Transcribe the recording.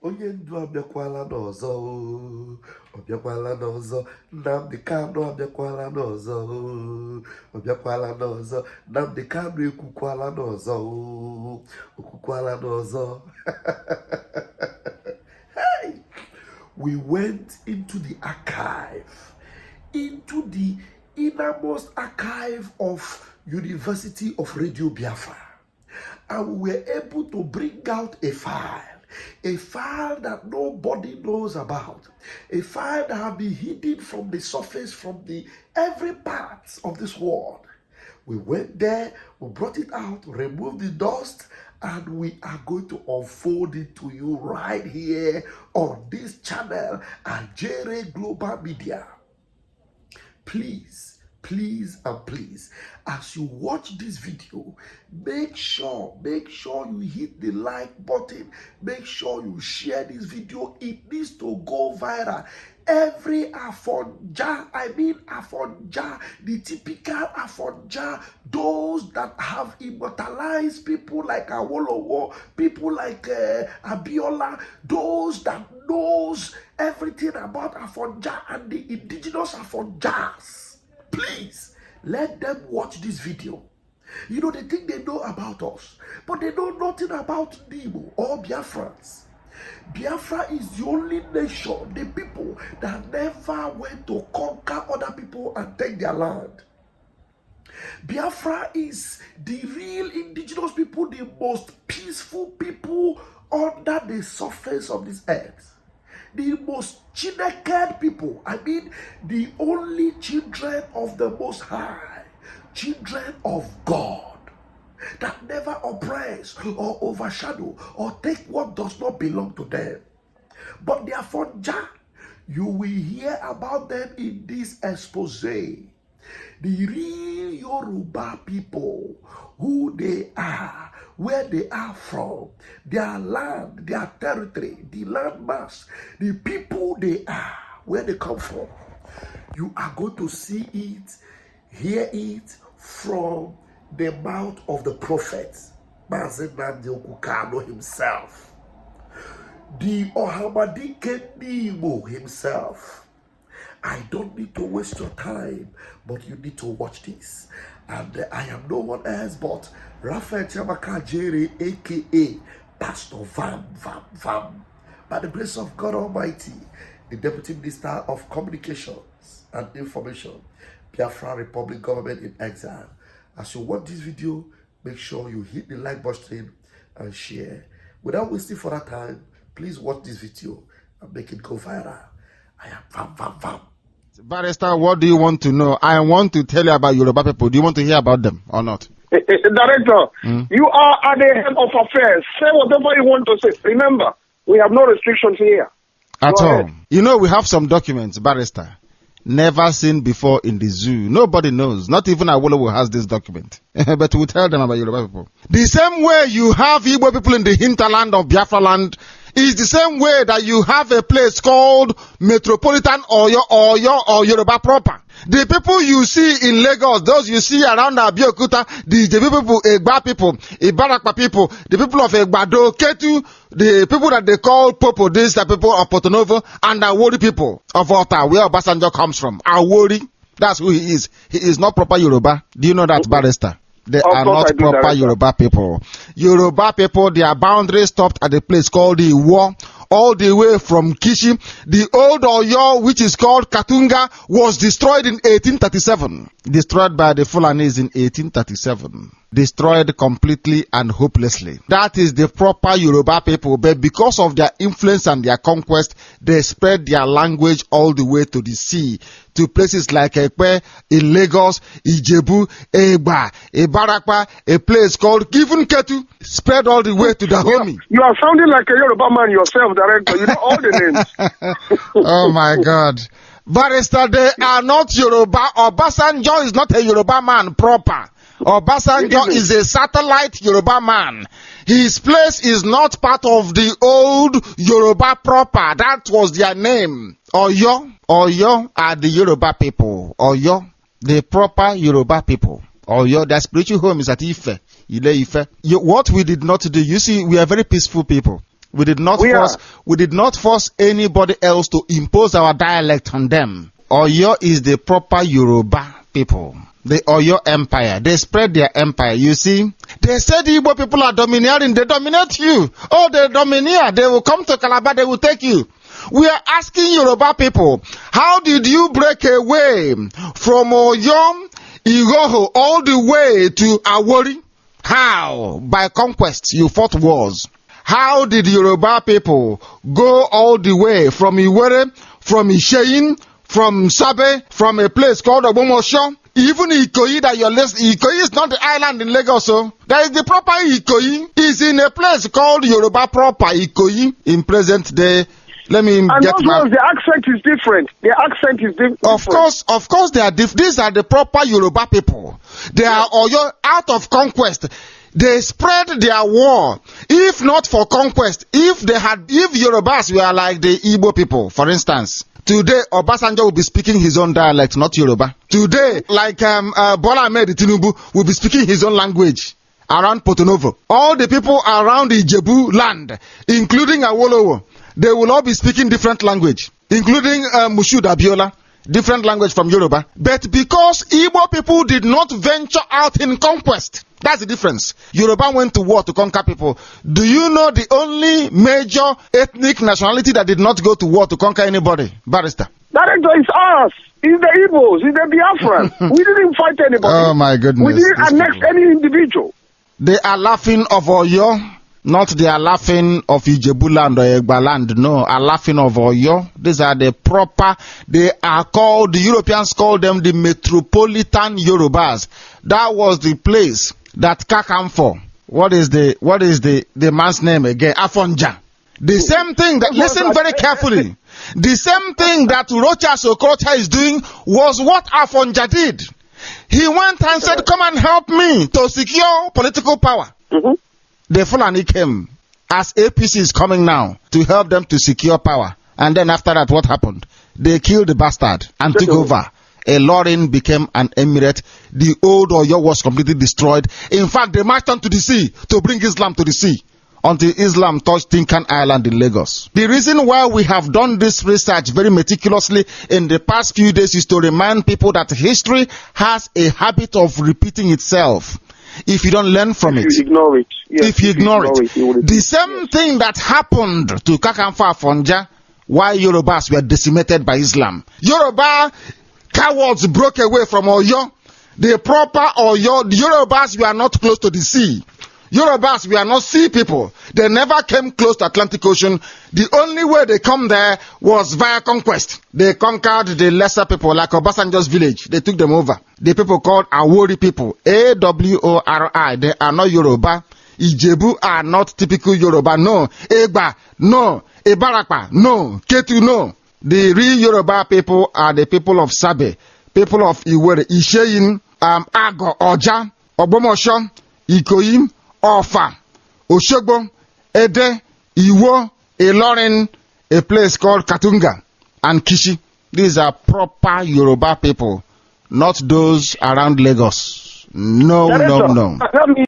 Onye ndu abịakwala n'ọzọ, ọ bịakwala n'ọzọ. Nnamdi Kanu abịakwala n'ọzọ, ọ bịakwala n'ọzọ. Nnamdi Kanu ekwukwala n'ọzọ, o kwukwala n'ọzọ. Hey! We went into the archive, into the innermost archive of University of Radio Biafra, and we were able to bring out a file that nobody knows about, a file that have been hidden from the surface, from the every part of this world. We went there, we brought it out, removed the dust, and we are going to unfold it to you right here on this channel at Jere Global Media. Please, please, and please, as you watch this video, make sure you hit the like button. Make sure you share this video. It needs to go viral. Every Afonja, the typical Afonja, those that have immortalized people like Awolowo, people like Abiola, those that knows everything about Afonja and the indigenous Afonjas. Please, let them watch this video. You know, they think they know about us, but they know nothing about Nimo or Biafrans. Biafra is the only nation, the people that never went to conquer other people and take their land. Biafra is the real indigenous people, the most peaceful people under the surface of this earth. The most Chineke people, the only children of the Most High, children of God, that never oppress or overshadow or take what does not belong to them. But therefore, you will hear about them in this expose. The real Yoruba people, who they are, where they are from, their land, their territory, the landmass, the people they are, where they come from. You are going to see it, hear it from the mouth of the prophet, Mazi Nnamdi himself, the Ohamadike Nimo himself. I don't need to waste your time, but you need to watch this. And I am no one else but Raphael Chiamaka Jere, aka Pastor Vam. By the grace of God Almighty, the Deputy Minister of Communications and Information, Biafra Republic Government in Exile. As you watch this video, make sure you hit the like button and share. Without wasting further time, please watch this video and make it go viral. I am Vam. Barrister, what do you want to know? I want to tell you about Yoruba people. Do you want to hear about them or not? Director, you are at the head of affairs. Say whatever you want to say. Remember, we have no restrictions here. At all. You know, we have some documents, Barrister, never seen before in the zoo. Nobody knows. Not even Awolowo has this document. But we'll tell them about Yoruba people. The same way you have Igbo people in the hinterland of Biafra land is the same way that you have a place called Metropolitan Oyo or Yoruba proper. The people you see in Lagos, those you see around Abeokuta, the people, Egba people, Ibarakpa people, the people of Egbado, Ketu, the people that they call Popo, these are people of Porto-Novo, and Awori people of Ota, where Obasanjo comes from. Awori, that's who he is. He is not proper Yoruba. Do you know that, Barrister? They are not proper Yoruba people. Yoruba people, their boundary stopped at a place called the War, all the way from Kishi. The old Oyo, which is called Katunga, was destroyed in 1837. Destroyed by the Fulanis in 1837. Destroyed completely and hopelessly. That is the proper Yoruba people, but because of their influence and their conquest, they spread their language all the way to the sea, to places like Ekpe, in Lagos, Ijebu, Egba, Ibarakpa, a place called even Ketu, spread all the way to Dahomey. You are sounding like a Yoruba man yourself, Director. You know all the names. Oh my God. Barrister, they are not Yoruba. Obasanjo is not a Yoruba man proper. Obasanjo is a satellite Yoruba man. His place is not part of the old Yoruba proper. That was their name. Oyo are the Yoruba people. Oyo, the proper Yoruba people. Oyo, their spiritual home is at Ife. Ile Ife. What we did not do, you see, we are very peaceful people. We did not force anybody else to impose our dialect on them. Oyo is the proper Yoruba people. The Oyo Empire. They spread their empire. You see, they said the Igbo people are domineering. They dominate you. Oh, they domineer. They will come to Calabar. They will take you. We are asking Yoruba people, how did you break away from Oyo, Igoho, all the way to Awori? How? By conquest. You fought wars. How did Yoruba people go all the way from Iwere, from Isheyin, from Sabe, from a place called Obomosho? Even Ikoyi that you're listening, Ikoyi is not the island in Lagos, so there is the proper Ikoyi. Is in a place called Yoruba proper Ikoyi in present day. Let me get my... the accent is different. The accent is different. Of course they are different. These are the proper Yoruba people. They are Oyo out of conquest. They spread their war. If not for conquest, if Yorubas were like the Igbo people, for instance, today Obasanjo will be speaking his own dialect, not Yoruba. Today, like Bola Ahmed Tinubu will be speaking his own language around Porto Novo. All the people around the Ijebu land, including Awolowo, they will all be speaking different language, including Mushood Abiola, different language from Yoruba. But because Igbo people did not venture out in conquest, that's the difference. Yoruba went to war to conquer people. Do you know the only major ethnic nationality that did not go to war to conquer anybody? Barrister. That is us. It's the Igbos. It's the Biafrans. We didn't fight anybody. Oh my goodness. We didn't annex any individual. They are laughing of Oyo. Not they are laughing of Ijebuland or Egbaland. No, are laughing of Oyo. These are the proper, they are called, the Europeans call them the metropolitan Yorubas. That was the place that Kakamfo. What is the man's name again? Afonja. The same thing that, listen very carefully. The same thing that Rocha Sokocha is doing was what Afonja did. He went and said, come and help me to secure political power. Mm-hmm. The Fulani came as APC is coming now to help them to secure power. And then after that, what happened? They killed the bastard and took over. Ilorin became an emirate. The old Oyo was completely destroyed. In fact, they marched onto the sea to bring Islam to the sea until Islam touched Tinkan Island in Lagos. The reason why we have done this research very meticulously in the past few days is to remind people that history has a habit of repeating itself. If you don't learn from it, you ignore it. Yes, if you ignore it, the same thing that happened to Kakamfa Afonja while Yorubas were decimated by Islam. Yoruba cowards broke away from Oyo. The proper Oyo, the Yorubas were not close to the sea. Yorubas were not sea people. They never came close to Atlantic Ocean. The only way they come there was via conquest. They conquered the lesser people like Obasanjo's village. They took them over. The people called Awori people. A-W-O-R-I. They are not Yoruba. Ijebu are not typical Yoruba. No. Egba. No. Ebarakpa. No. Ketu. No. The real Yoruba people are the people of Sabe. People of Iwere. Isheyin. Ago. Oja. Obomosho. Ikoyi. Ofa, Oshogbo, Ede, Iwo, Ilorin, a place called Katunga, and Kishi. These are proper Yoruba people, not those around Lagos. No. Let me